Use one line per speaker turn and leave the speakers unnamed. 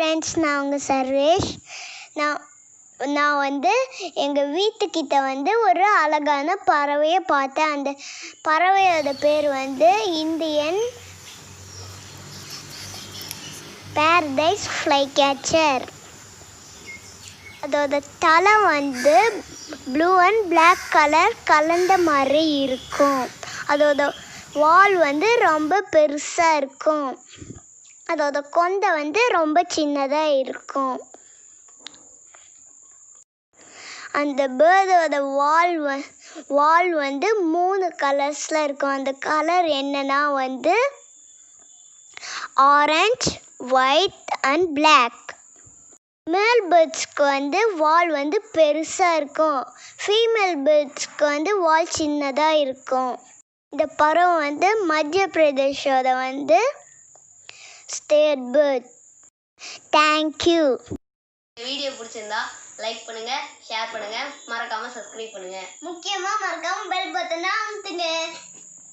Friends, நான் உங்கள் சர்வேஷ். நான் எங்கள் வீட்டுக்கிட்ட ஒரு அழகான பறவையை பார்த்தேன். அந்த பறவையோட பேர் இந்தியன் paradise flycatcher. அதோட தலை ப்ளூ அண்ட் பிளாக் கலர் கலந்த மாதிரி இருக்கும். அதோட வால் ரொம்ப பெருசாக இருக்கும். அதோட கொண்டை ரொம்ப சின்னதாக இருக்கும். அந்த பேர்டோட வால் 3 கலர்ஸில் இருக்கும். அந்த கலர் என்னன்னா ஆரஞ்சு, ஒயிட் அண்ட் பிளாக். மேல் பேர்ட்ஸ்க்கு வால் பெருசாக இருக்கும். ஃபீமேல் பேர்ட்ஸ்க்கு வால் சின்னதாக இருக்கும். இந்த பறவை மத்திய பிரதேஷோட ஸ்டேட் பேர்ட். தேங்க்யூ.
வீடியோ பிடிச்சிருந்தா லைக் பண்ணுங்க, ஷேர் பண்ணுங்க, மறக்காம சப்ஸ்கிரைப் பண்ணுங்க.
முக்கியமாக மறக்காம பெல் பட்டனை அமுத்துங்க.